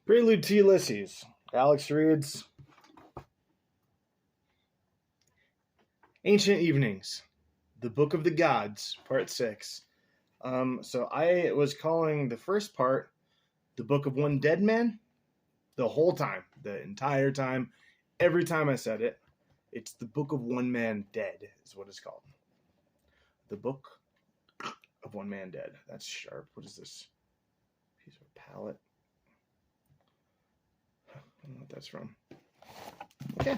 Prelude to Ulysses. Alex reads Ancient Evenings, The Book of the Gods, Part 6. So I was calling the first part The Book of One Dead Man the whole time, the entire time, every time I said it. It's The Book of One Man Dead is what it's called. The Book of One Man Dead. That's sharp. What is this? Piece of palette. I don't know what that's from. Okay.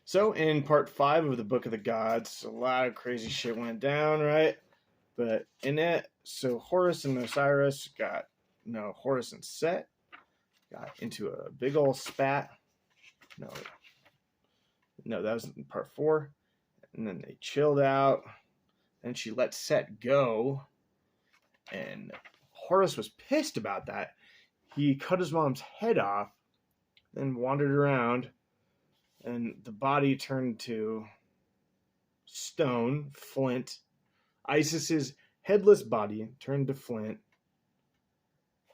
So in part 5 of the Book of the Gods, a lot of crazy shit went down, right? But in it, so Horus and Set got into a big old spat. No, that was in part 4. And then they chilled out. Then she let Set go. And Horus was pissed about that. He cut his mom's head off, then wandered around, and the body turned to stone, flint. Isis's headless body turned to flint.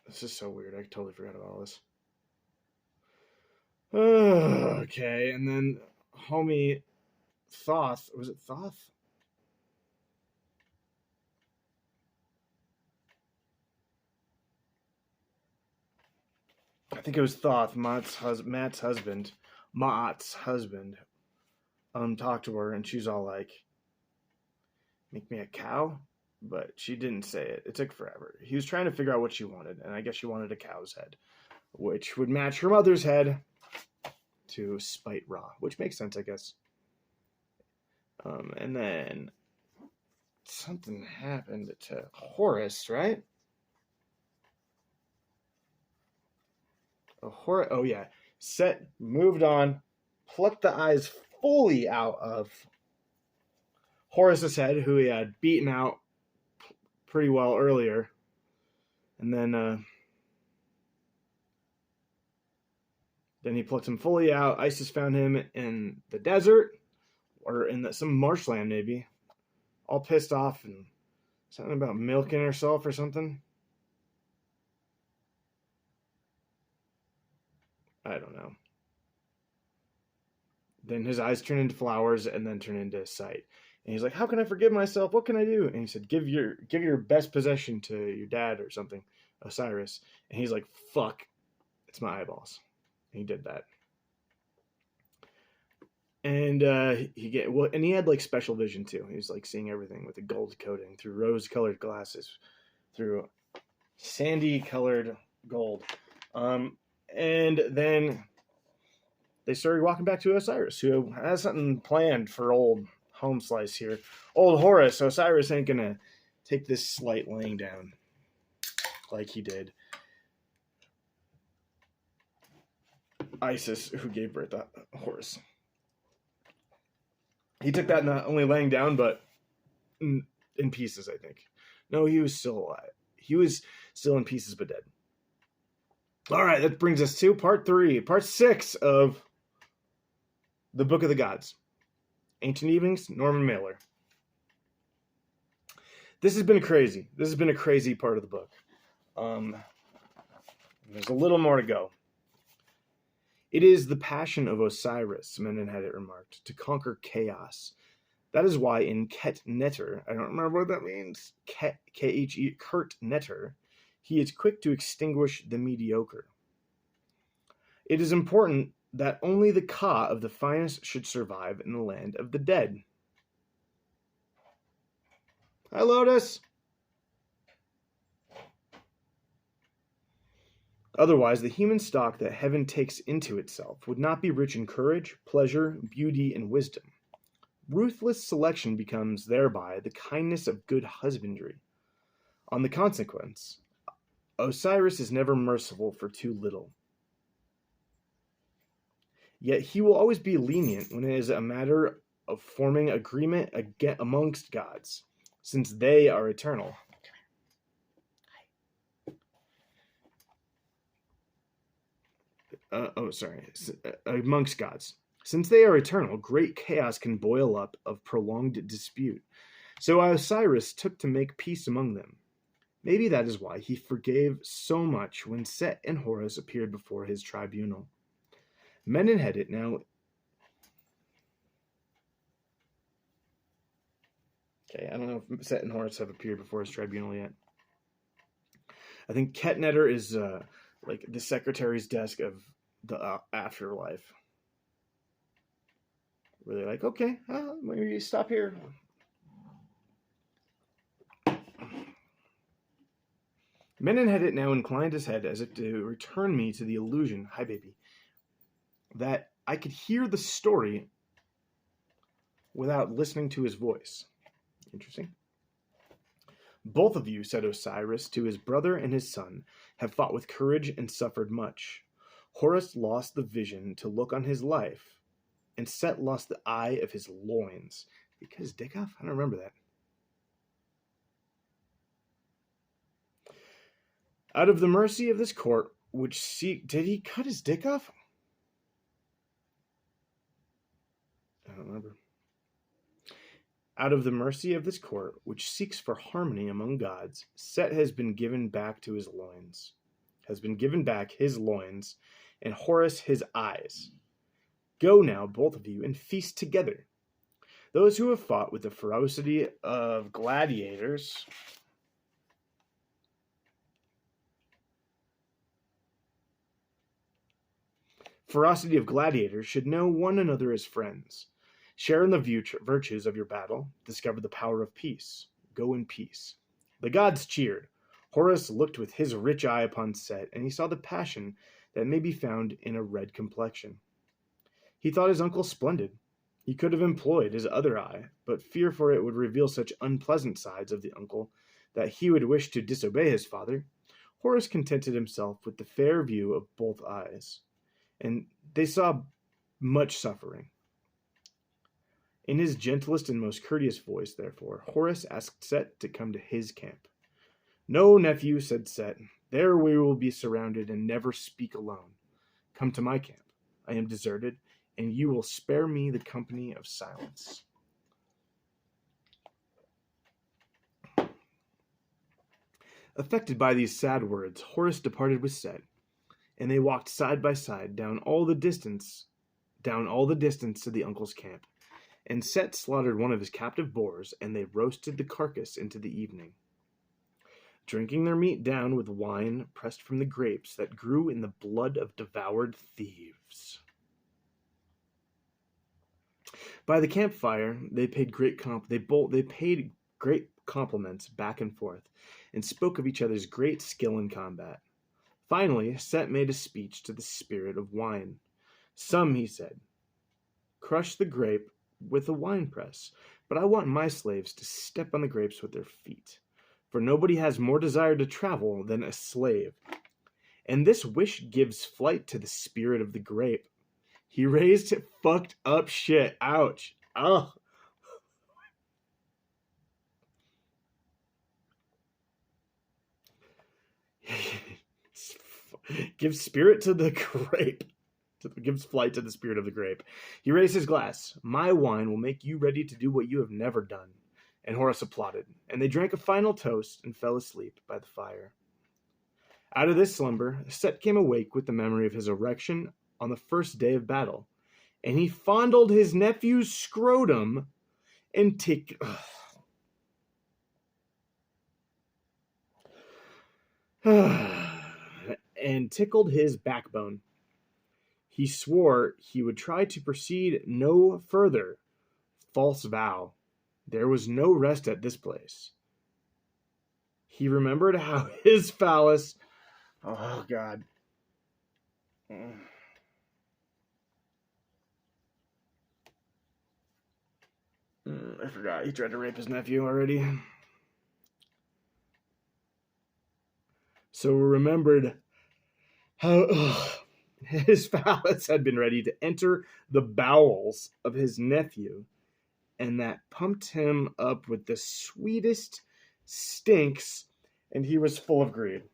This is so weird. I totally forgot about all this. Okay, and then homie Thoth, was it Thoth? I think it was Thoth, Matt's husband, talked to her, and she's all like, make me a cow? But she didn't say it. It took forever. He was trying to figure out what she wanted, and I guess she wanted a cow's head, which would match her mother's head to spite Ra, which makes sense, I guess. And then something happened to Horus, right? Oh yeah. Set moved on, plucked the eyes fully out of Horus's head, who he had beaten out pretty well earlier. And then he plucked him fully out. Isis found him in the desert, or in some marshland maybe, all pissed off and something about milking herself or something. I don't know. Then his eyes turn into flowers and then turn into sight. And he's like, how can I forgive myself? What can I do? And he said, give your best possession to your dad or something, Osiris. And he's like, fuck, it's my eyeballs. And he did that. And he had like special vision too. He was like seeing everything with a gold coating through rose-colored glasses, through sandy-colored gold. And then they started walking back to Osiris, who has something planned for old home slice here. Old Horus, Osiris ain't gonna take this slight laying down like he did Isis, who gave birth to Horus. He took that not only laying down, but in pieces, I think. No, he was still alive. He was still in pieces, but dead. All right, that brings us to part 6 of the Book of the Gods. Ancient Evenings, Norman Mailer. This has been crazy. This has been a crazy part of the book. There's a little more to go. It is the passion of Osiris, Mendenhad remarked, to conquer chaos. That is why in Ket Netter, I don't remember what that means, K-H-E, Kurt Netter, he is quick to extinguish the mediocre. It is important that only the Ka of the finest should survive in the land of the dead. Hi, Lotus. Otherwise, the human stock that heaven takes into itself would not be rich in courage, pleasure, beauty, and wisdom. Ruthless selection becomes thereby the kindness of good husbandry. On the consequence, Osiris is never merciful for too little. Yet he will always be lenient when it is a matter of forming agreement amongst gods, since they are eternal. Amongst gods. Since they are eternal, great chaos can boil up of prolonged dispute. So Osiris took to make peace among them. Maybe that is why he forgave so much when Set and Horus appeared before his tribunal. Menenhedet now... Okay, I don't know if Set and Horus have appeared before his tribunal yet. I think Ketnetter is like the secretary's desk of the afterlife. Where they're like, okay, maybe stop here. Menenhedet now inclined his head as if to return me to the illusion, hi baby, that I could hear the story without listening to his voice. Interesting. Both of you, said Osiris to his brother and his son, have fought with courage and suffered much. Horus lost the vision to look on his life, and Set lost the eye of his loins. Because dick off? I don't remember that. Out of the mercy of this court, which did he cut his dick off? I don't remember. Out of the mercy of this court, which seeks for harmony among gods, Set has been given back his loins, and Horus his eyes. Go now, both of you, and feast together. Those who have fought with the ferocity of gladiators should know one another as friends. Share in the virtues of your battle. Discover the power of peace. Go in peace. The gods cheered. Horus looked with his rich eye upon Set, and he saw the passion that may be found in a red complexion. He thought his uncle splendid. He could have employed his other eye, but fear for it would reveal such unpleasant sides of the uncle that he would wish to disobey his father. Horus contented himself with the fair view of both eyes, and they saw much suffering. In his gentlest and most courteous voice, therefore, Horus asked Set to come to his camp. No, nephew, said Set. There we will be surrounded and never speak alone. Come to my camp. I am deserted, and you will spare me the company of silence. Affected by these sad words, Horus departed with Set, and they walked side by side down all the distance to the uncle's camp. And Set slaughtered one of his captive boars, and they roasted the carcass into the evening, drinking their meat down with wine pressed from the grapes that grew in the blood of devoured thieves. By the campfire, they paid great compliments back and forth, and spoke of each other's great skill in combat. Finally, Set made a speech to the spirit of wine. Some, he said, crush the grape with a wine press, but I want my slaves to step on the grapes with their feet, for nobody has more desire to travel than a slave. And this wish gives flight to the spirit of the grape. He raised fucked up shit. Ouch. Oh. Gives spirit to the grape. Gives flight to the spirit of the grape. He raised his glass. My wine will make you ready to do what you have never done. And Horus applauded, and they drank a final toast and fell asleep by the fire. Out of this slumber, Set came awake with the memory of his erection on the first day of battle, and he fondled his nephew's scrotum and tickled his backbone. He swore he would try to proceed no further. False vow. There was no rest at this place. He remembered how his phallus... Oh, God. I forgot. He tried to rape his nephew already. So remembered how his phallus had been ready to enter the bowels of his nephew, and that pumped him up with the sweetest stinks, and he was full of greed.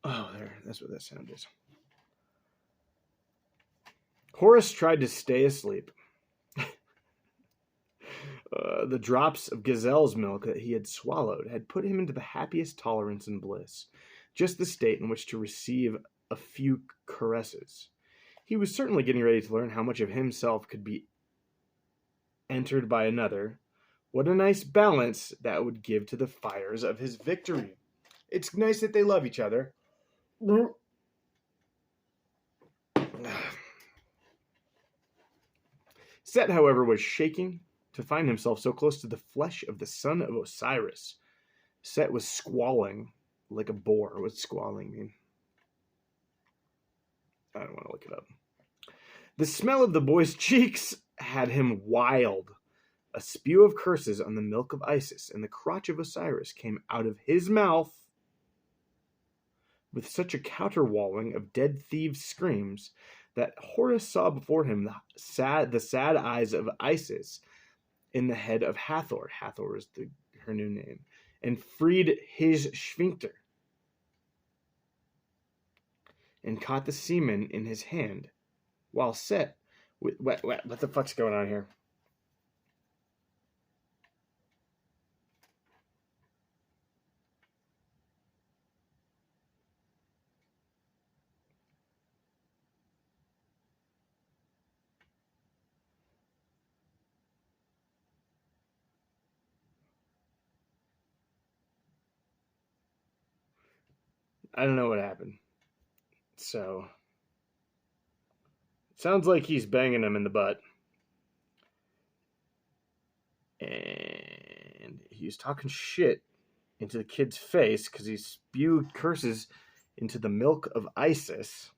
Oh, there. That's what that sound is. Horus tried to stay asleep. The drops of gazelle's milk that he had swallowed had put him into the happiest tolerance and bliss, just the state in which to receive a few caresses. He was certainly getting ready to learn how much of himself could be entered by another. What a nice balance that would give to the fires of his victory. It's nice that they love each other. Set, however, was shaking to find himself so close to the flesh of the son of Osiris. Set was squalling like a boar. What's squalling mean? I don't want to look it up. The smell of the boy's cheeks had him wild. A spew of curses on the milk of Isis and the crotch of Osiris came out of his mouth with such a counterwalling of dead thieves' screams that Horus saw before him the sad eyes of Isis in the head of Hathor. Hathor is her new name. And freed his sphincter and caught the semen in his hand, while Set, what the fuck's going on here? I don't know what happened. So, sounds like he's banging him in the butt. And he's talking shit into the kid's face because he spewed curses into the milk of Isis.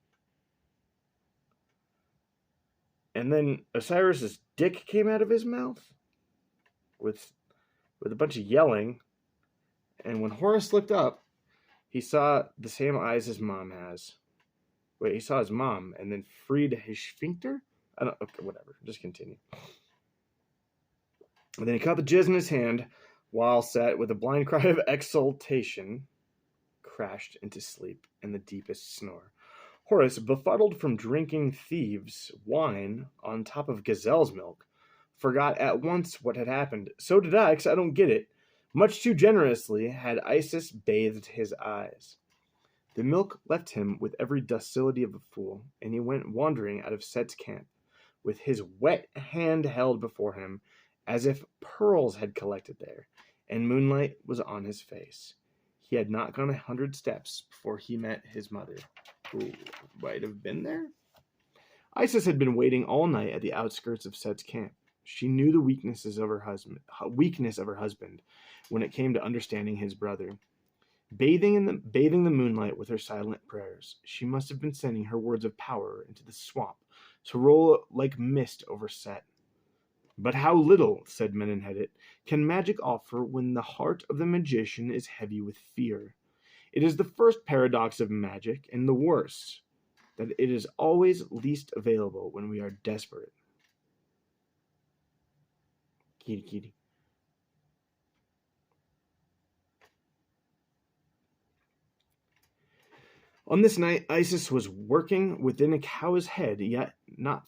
And then Osiris's dick came out of his mouth with a bunch of yelling. And when Horus looked up, he saw the same eyes his mom has. Wait, he saw his mom and then freed his sphincter? Okay, whatever. Just continue. And then he caught the jizz in his hand while Set, with a blind cry of exultation, crashed into sleep in the deepest snore. Horus, befuddled from drinking thieves' wine on top of gazelle's milk, forgot at once what had happened. So did I, because I don't get it. Much too generously had Isis bathed his eyes. The milk left him with every docility of a fool, and he went wandering out of Set's camp, with his wet hand held before him, as if pearls had collected there, and moonlight was on his face. He had not gone 100 steps before he met his mother, who might have been there. Isis had been waiting all night at the outskirts of Set's camp. She knew the weakness of her husband when it came to understanding his brother. Bathing the moonlight with her silent prayers, she must have been sending her words of power into the swamp to roll like mist over Set. But how little, said Menenhedet, can magic offer when the heart of the magician is heavy with fear. It is the first paradox of magic, and the worst, that it is always least available when we are desperate. Kitty. On this night, Isis was working within a cow's head, yet not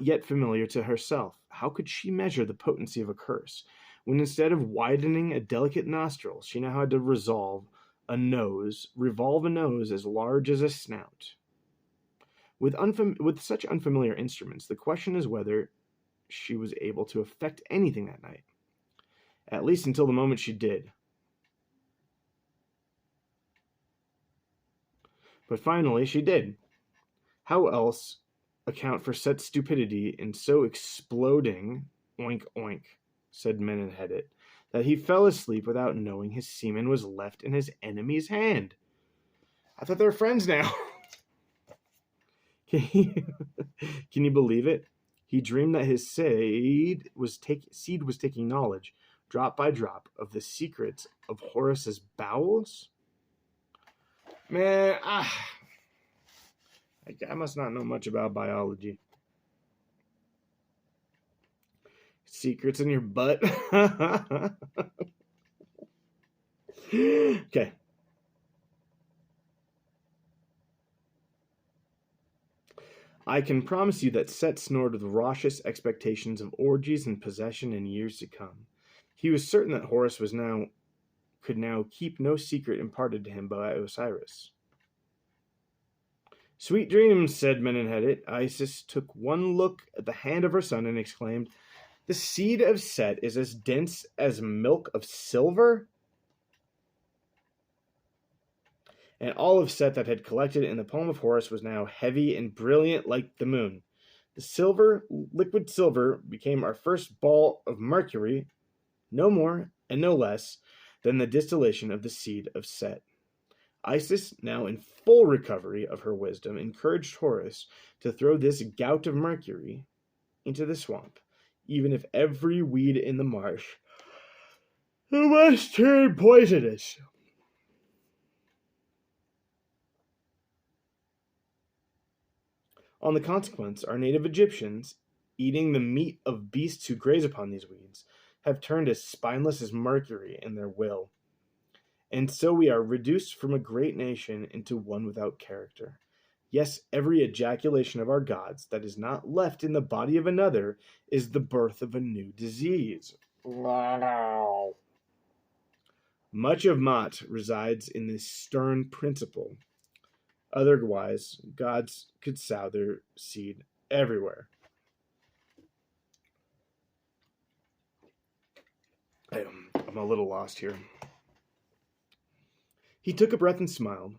yet familiar to herself. How could she measure the potency of a curse, when instead of widening a delicate nostril, she now had to revolve a nose as large as a snout? With such unfamiliar instruments, the question is whether she was able to effect anything that night. At least until the moment she did. But finally, she did. How else account for Set's stupidity in so exploding, oink oink, said Menenhedet, that he fell asleep without knowing his semen was left in his enemy's hand? I thought they were friends now. Can you believe it? He dreamed that his seed was taking knowledge, drop by drop, of the secrets of Horus's bowels. Man, I must not know much about biology. Secrets in your butt. Okay. I can promise you that Set snored with raucous expectations of orgies and possession in years to come. He was certain that Horus could now keep no secret imparted to him by Osiris. Sweet dreams, said Menenhedet. Isis took one look at the hand of her son and exclaimed, the seed of Set is as dense as milk of silver? And all of Set that had collected in the poem of Horus was now heavy and brilliant like the moon. The liquid silver, became our first ball of mercury, no more and no less than the distillation of the seed of Set. Isis, now in full recovery of her wisdom, encouraged Horus to throw this gout of mercury into the swamp, even if every weed in the marsh must turn poisonous. On the consequence, our native Egyptians, eating the meat of beasts who graze upon these weeds, have turned as spineless as mercury in their will. And so we are reduced from a great nation into one without character. Yes, every ejaculation of our gods that is not left in the body of another is the birth of a new disease. Much of Maat resides in this stern principle. Otherwise, gods could sow their seed everywhere. I'm a little lost here. He took a breath and smiled.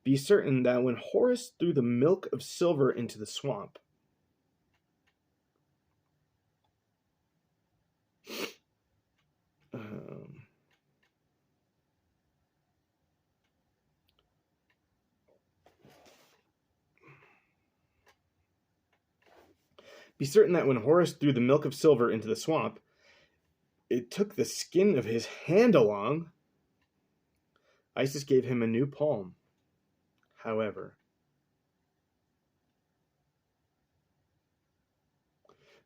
Be certain that when Horus threw the milk of silver into the swamp, be certain that when Horus threw the milk of silver into the swamp, it took the skin of his hand along. Isis gave him a new palm. However,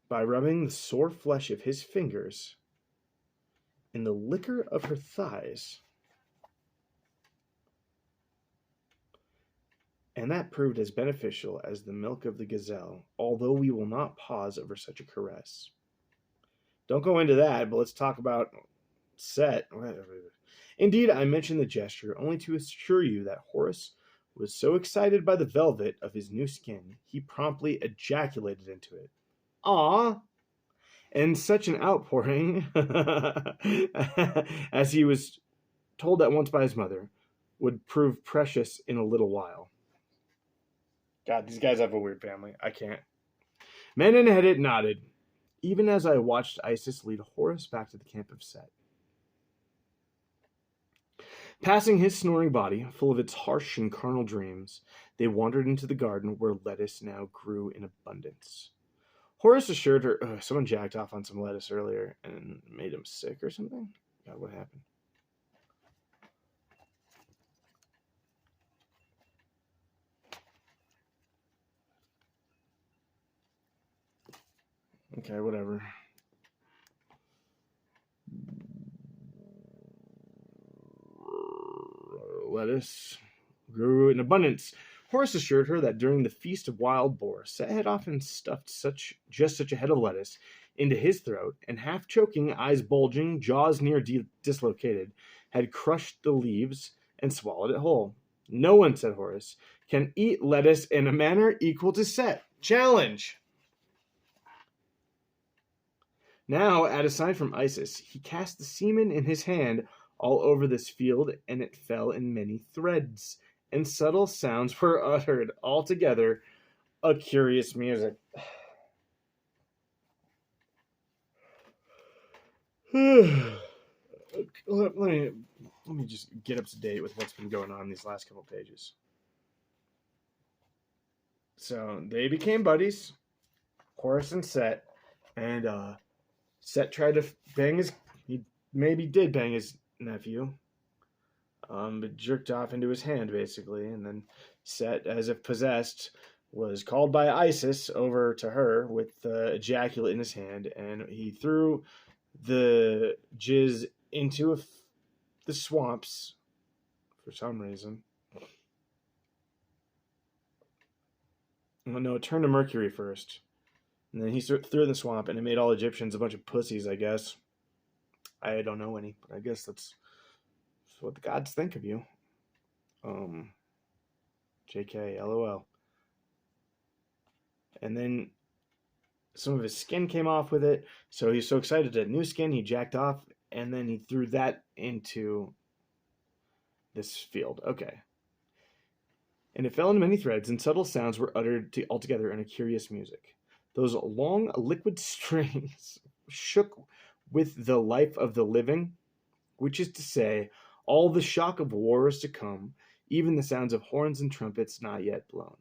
by rubbing the sore flesh of his fingers in the liquor of her thighs, and that proved as beneficial as the milk of the gazelle, although we will not pause over such a caress. Don't go into that, but let's talk about Set. Indeed, I mention the gesture only to assure you that Horus was so excited by the velvet of his new skin, he promptly ejaculated into it. Ah! And such an outpouring, as he was told at once by his mother, would prove precious in a little while. God, these guys have a weird family. I can't. Menenhedet nodded, even as I watched Isis lead Horus back to the camp of Set. Passing his snoring body, full of its harsh and carnal dreams, they wandered into the garden where lettuce now grew in abundance. Horus assured her, someone jacked off on some lettuce earlier and made him sick or something? God, what happened? Okay, whatever. Lettuce grew in abundance. Horus assured her that during the Feast of Wild Boar, Set had often stuffed just such a head of lettuce into his throat, and half choking, eyes bulging, jaws near dislocated, had crushed the leaves and swallowed it whole. No one, said Horus, can eat lettuce in a manner equal to Set. Challenge! Now, at a sign from Isis, he cast the semen in his hand all over this field, and it fell in many threads, and subtle sounds were uttered. Altogether, a curious music. Let me just get up to date with what's been going on these last couple pages. So they became buddies, Horus and Set, and Set tried to bang he maybe did bang his nephew, but jerked off into his hand basically, and then Set, as if possessed, was called by Isis over to her with the ejaculate in his hand, and he threw the jizz into the swamps for some reason. Well, no, it turned to mercury first. And then he threw it in the swamp, and it made all Egyptians a bunch of pussies, I guess. I don't know any, but I guess that's what the gods think of you. JK, LOL. And then some of his skin came off with it, so he's so excited to get new skin, he jacked off, and then he threw that into this field. Okay. And it fell into many threads, and subtle sounds were uttered altogether in a curious music. Those long liquid strings shook with the life of the living, which is to say, all the shock of war is to come, even the sounds of horns and trumpets not yet blown.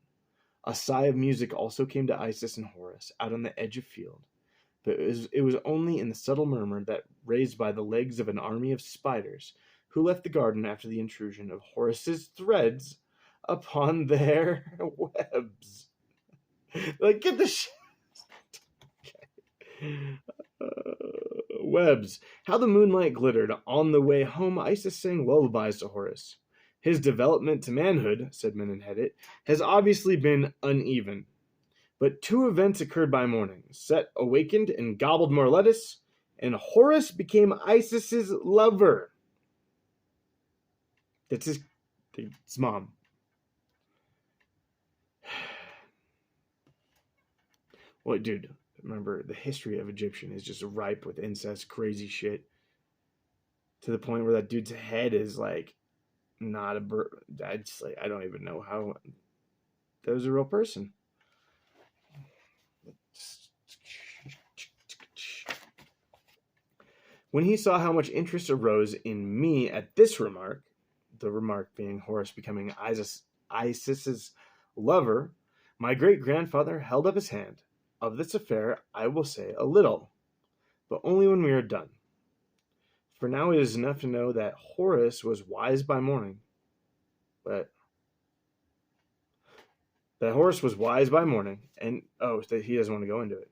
A sigh of music also came to Isis and Horus, out on the edge of field, but it was only in the subtle murmur that raised by the legs of an army of spiders, who left the garden after the intrusion of Horus's threads upon their webs. Like, get the shit. Webs. How the moonlight glittered. On the way home, Isis sang lullabies to Horus. His development to manhood, said Menenhedet, has obviously been uneven. But two events occurred by morning. Set awakened and gobbled more lettuce, and Horus became Isis's lover. That's his mom. Well, dude, remember, the history of Egyptian is just ripe with incest, crazy shit. To the point where that dude's head is like not a bird. I don't even know how that was a real person. When he saw how much interest arose in me at this remark, the remark being Horus becoming Isis's lover, my great-grandfather held up his hand. Of this affair I will say a little, but only when we are done. For now it is enough to know that Horus was wise by morning, and that he doesn't want to go into it,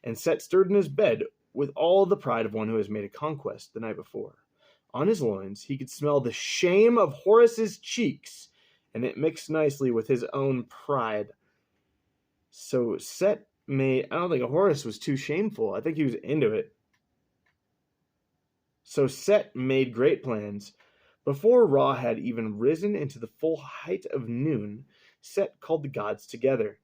and Set stirred in his bed with all the pride of one who has made a conquest the night before. On his loins he could smell the shame of Horus's cheeks, and it mixed nicely with his own pride. So Set I don't think Horus was too shameful. I think he was into it. So Set made great plans. Before Ra had even risen into the full height of noon, Set called the gods together.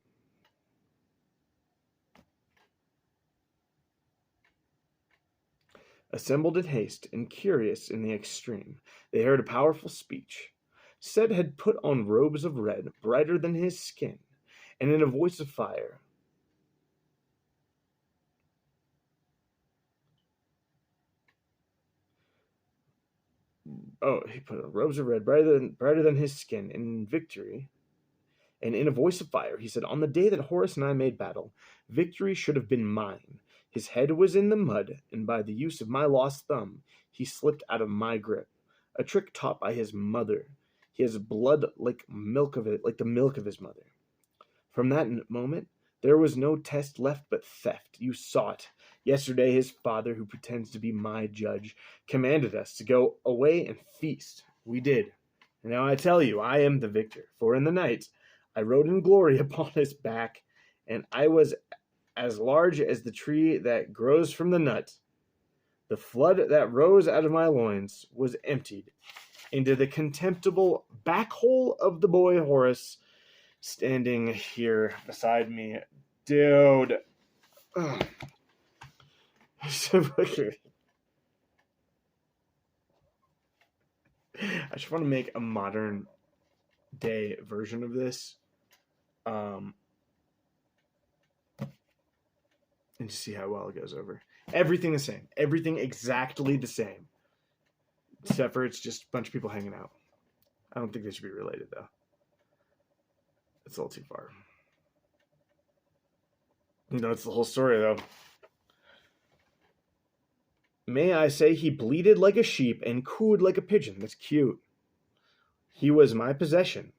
Assembled in haste and curious in the extreme, they heard a powerful speech. Set had put on robes of red, brighter than his skin, and in a voice of fire. He put on robes of red, brighter than his skin, in victory. And in a voice of fire, he said, on the day that Horus and I made battle, victory should have been mine. His head was in the mud, and by the use of my lost thumb, he slipped out of my grip. A trick taught by his mother. He has blood like the milk of his mother. From that moment, there was no test left but theft. You saw it. Yesterday, his father, who pretends to be my judge, commanded us to go away and feast. We did. And now I tell you, I am the victor. For in the night, I rode in glory upon his back, and I was as large as the tree that grows from the nut. The flood that rose out of my loins was emptied into the contemptible back hole of the boy Horus, standing here beside me. Dude. Ugh. I just want to make a modern day version of this. And just see how well it goes over. Everything the same. Everything exactly the same. Except for it's just a bunch of people hanging out. I don't think they should be related, though. It's a little too far. It's the whole story, though. May I say he bleated like a sheep and cooed like a pigeon. That's cute. He was my possession.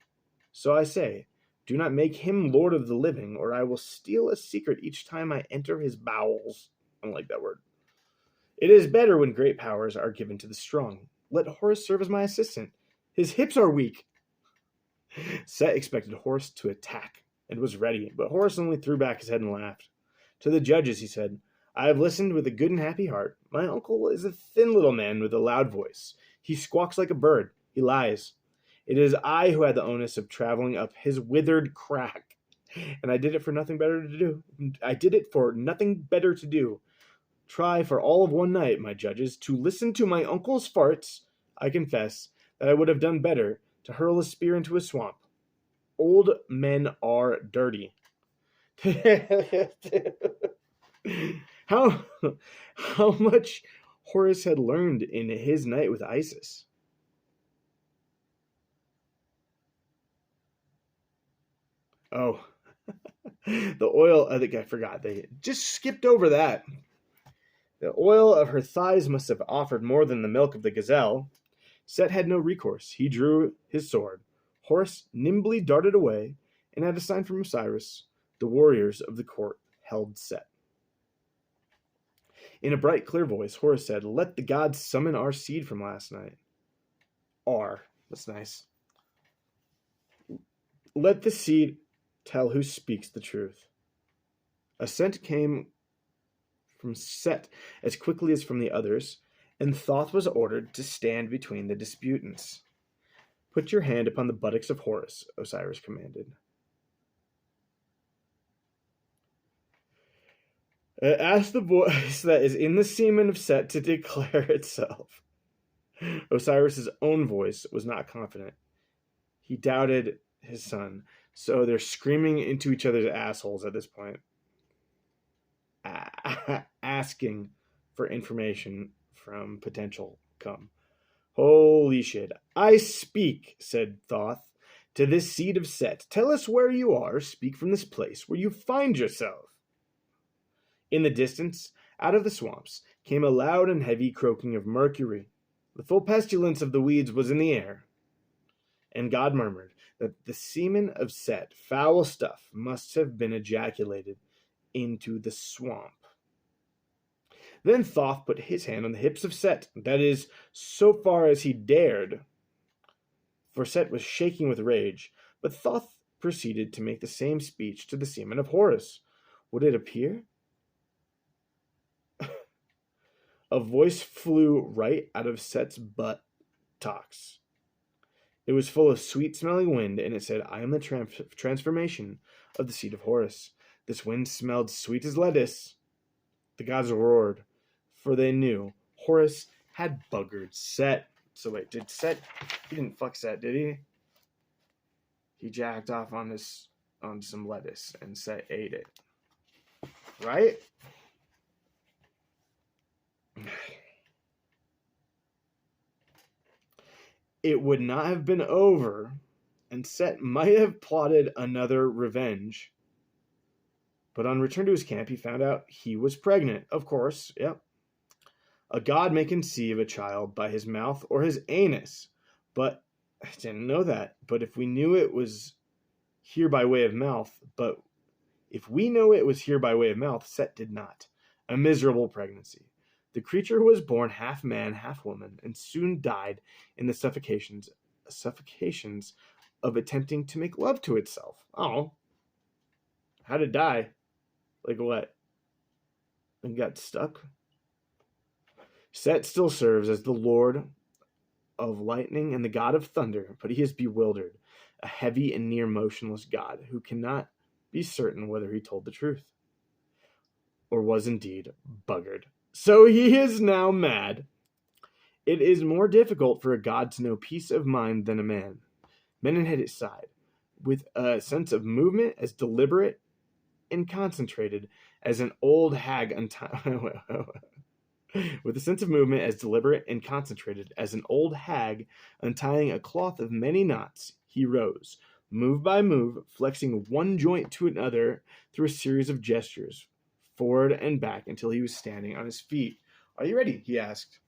So I say, do not make him lord of the living, or I will steal a secret each time I enter his bowels. I don't like that word. It is better when great powers are given to the strong. Let Horus serve as my assistant. His hips are weak. Set expected Horus to attack, and was ready, but Horace only threw back his head and laughed. To the judges, he said, I have listened with a good and happy heart. My uncle is a thin little man with a loud voice. He squawks like a bird. He lies. It is I who had the onus of traveling up his withered crack, and I did it for nothing better to do. I did it for nothing better to do. Try for all of one night, my judges, to listen to my uncle's farts. I confess that I would have done better to hurl a spear into a swamp. Old men are dirty. How much Horace had learned in his night with Isis. Oh, the oil, I think I forgot. They just skipped over that. The oil of her thighs must have offered more than the milk of the gazelle. Set had no recourse. He drew his sword. Horace nimbly darted away, and at a sign from Osiris, the warriors of the court held Set. In a bright, clear voice, Horace said, Let the gods summon our seed from last night. That's nice. Let the seed tell who speaks the truth. Assent came from Set as quickly as from the others, and Thoth was ordered to stand between the disputants. Put your hand upon the buttocks of Horus, Osiris commanded. Ask the voice that is in the semen of Set to declare itself. Osiris's own voice was not confident. He doubted his son, so they're screaming into each other's assholes at this point. Asking for information from potential come. Holy shit. I speak, said Thoth, to this seed of Set. Tell us where you are. Speak from this place where you find yourself. In the distance, out of the swamps, came a loud and heavy croaking of Mercury. The full pestilence of the weeds was in the air. And God murmured that the semen of Set, foul stuff, must have been ejaculated into the swamp. Then Thoth put his hand on the hips of Set, that is, so far as he dared, for Set was shaking with rage. But Thoth proceeded to make the same speech to the semen of Horus. Would it appear? A voice flew right out of Set's buttocks. It was full of sweet-smelling wind, and it said, I am the transformation of the seed of Horus. This wind smelled sweet as lettuce. The gods roared, for they knew Horus had buggered Set. So wait, did Set... He didn't fuck Set, did he? He jacked off on some lettuce, and Set ate it. Right? It would not have been over, and Set might have plotted another revenge. But on return to his camp, he found out he was pregnant. Of course, yep. A god may conceive a child by his mouth or his anus, but I didn't know that. But if we knew it was here by way of mouth, Set did not. A miserable pregnancy. The creature was born half man, half woman, and soon died in the suffocations of attempting to make love to itself. Oh. How'd it die? Like what? And got stuck? Set still serves as the lord of lightning and the god of thunder, but he is bewildered, a heavy and near motionless god who cannot be certain whether he told the truth or was indeed buggered. So he is now mad. It is more difficult for a god to know peace of mind than a man. Menenhet sighed, with a sense of movement as deliberate and concentrated as an old hag with a sense of movement as deliberate and concentrated as an old hag untying a cloth of many knots, he rose, move by move, flexing one joint to another through a series of gestures, forward and back until he was standing on his feet. Are you ready? He asked.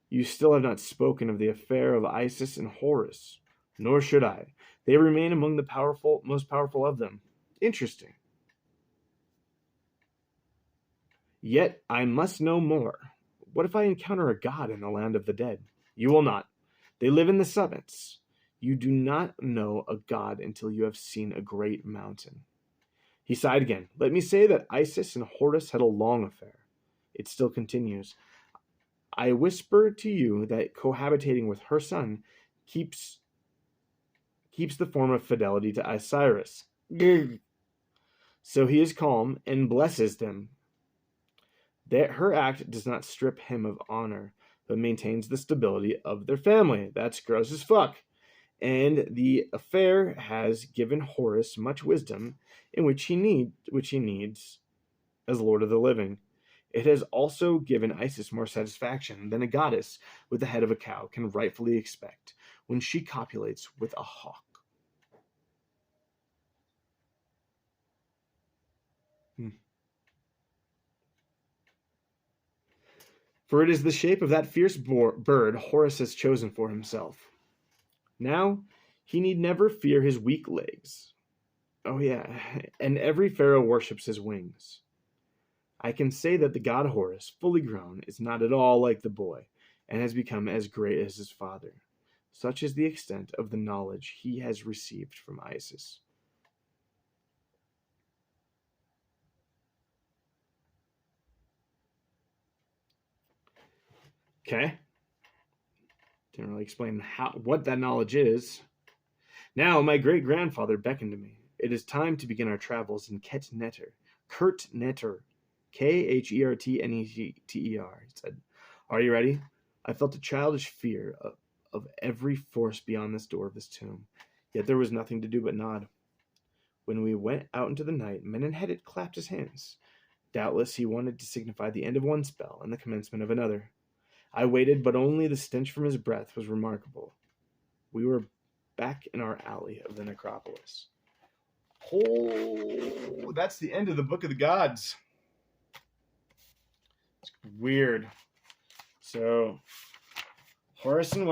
You still have not spoken of the affair of Isis and Horus, nor should I. They remain among the most powerful of them. Interesting. Yet I must know more. What if I encounter a god in the land of the dead? You will not. They live in the summits. You do not know a god until you have seen a great mountain. He sighed again. Let me say that Isis and Horus had a long affair. It still continues. I whisper to you that cohabitating with her son keeps the form of fidelity to Osiris. So he is calm and blesses them. That her act does not strip him of honor, but maintains the stability of their family. That's gross as fuck. And the affair has given Horus much wisdom, in which he needs as Lord of the Living. It has also given Isis more satisfaction than a goddess with the head of a cow can rightfully expect when she copulates with a hawk. For it is the shape of that fierce bird Horus has chosen for himself. Now, he need never fear his weak legs. Oh yeah, and every pharaoh worships his wings. I can say that the god Horus, fully grown, is not at all like the boy, and has become as great as his father. Such is the extent of the knowledge he has received from Isis. Okay. Didn't really explain what that knowledge is. Now my great-grandfather beckoned to me. It is time to begin our travels in Kurt Netter. Khertneter. He said, Are you ready? I felt a childish fear of every force beyond this door of this tomb. Yet there was nothing to do but nod. When we went out into the night, Menenhetit clapped his hands. Doubtless he wanted to signify the end of one spell and the commencement of another. I waited, but only the stench from his breath was remarkable. We were back in our alley of the necropolis. Oh, that's the end of the Book of the Gods. It's weird. So, Horus and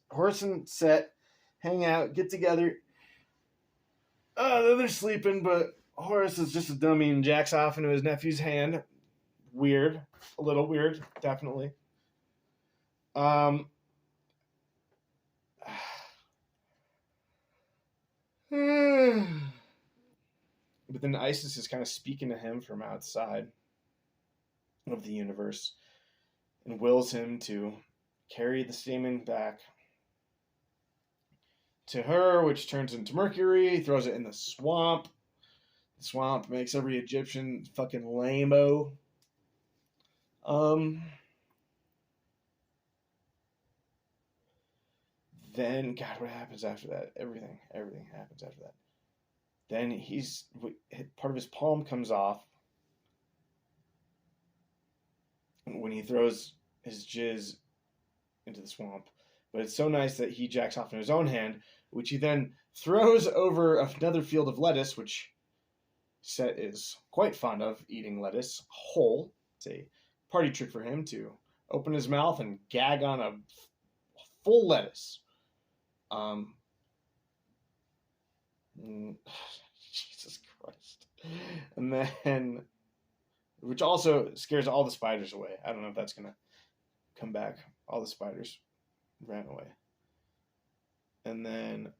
Horus and Set hang out, get together. They're sleeping, but Horus is just a dummy and jacks off into his nephew's hand. Weird. A little weird, definitely. But then Isis is kind of speaking to him from outside of the universe and wills him to carry the stamen back to her, which turns into Mercury, throws it in the swamp. The swamp makes every Egyptian fucking lame-o. Then, God, what happens after that? Everything happens after that. Then part of his palm comes off when he throws his jizz into the swamp. But it's so nice that he jacks off in his own hand, which he then throws over another field of lettuce, which Set is quite fond of eating lettuce whole. It's a party trick for him to open his mouth and gag on a full lettuce. Jesus Christ. And then, which also scares all the spiders away. I don't know if that's going to come back. All the spiders ran away. And then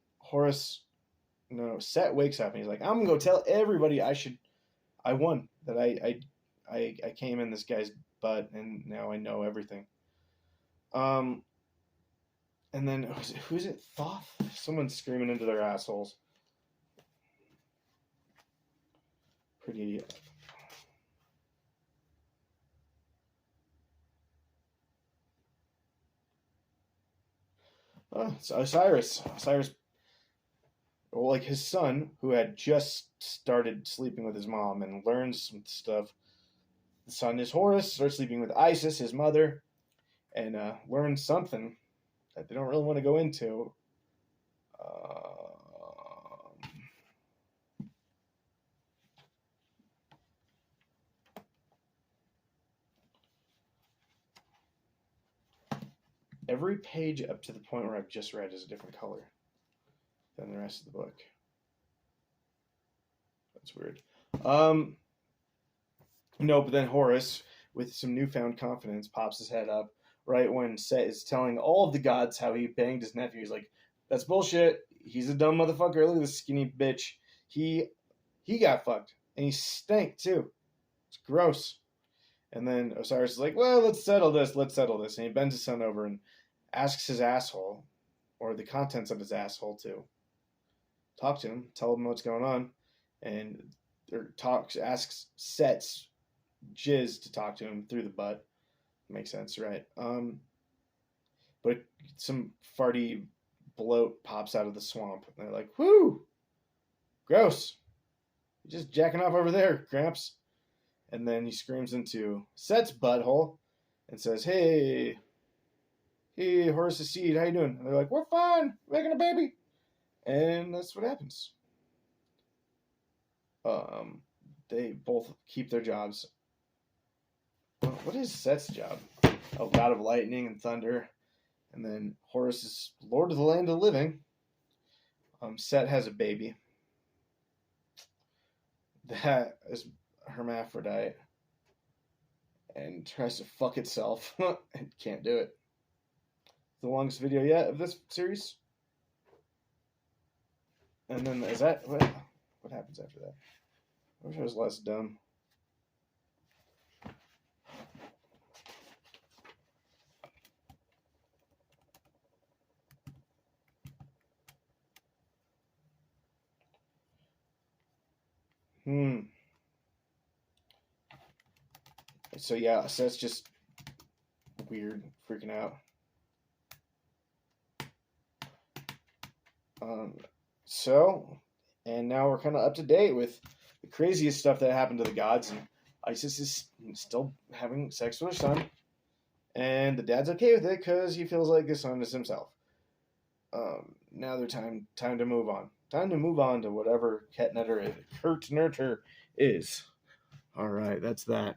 Set wakes up and he's like, I'm going to go tell everybody I won, that I came in this guy's butt and now I know everything. And then, who's it? Thoth? Someone's screaming into their assholes. Pretty. Oh, it's Osiris. Well, like his son, who had just started sleeping with his mom and learned some stuff. The son is Horus, starts sleeping with Isis, his mother, and learns something that they don't really want to go into. Every page up to the point where I've just read is a different color than the rest of the book. That's weird. No, but then Horus, with some newfound confidence, pops his head up right when Set is telling all of the gods how he banged his nephew. He's like, That's bullshit. He's a dumb motherfucker. Look at this skinny bitch. He got fucked. And he stank too. It's gross. And then Osiris is like, well, let's settle this. And he bends his son over and asks his asshole, or the contents of his asshole, to talk to him, tell him what's going on. And asks Set's jizz to talk to him through the butt. Makes sense, right? But some farty bloat pops out of the swamp. And they're like, whoo! Gross. You're just jacking off over there, Gramps. And then he screams into Set's butthole and says, hey, Horus's seed, how you doing? And they're like, we're fine, making a baby. And that's what happens. They both keep their jobs. What is Set's job? A god of lightning and thunder. And then Horus is lord of the land of the living. Set has a baby. That is hermaphrodite. And tries to fuck itself. And can't do it. The longest video yet of this series. And then is that what happens after that? I wish I was less dumb. So yeah, Set's just weird, freaking out. And now we're kind of up to date with the craziest stuff that happened to the gods, and Isis is still having sex with her son, and the dad's okay with it because he feels like his son is himself. Now they're time to move on. Time to move on to whatever Kurt Nurter is. All right, that's that.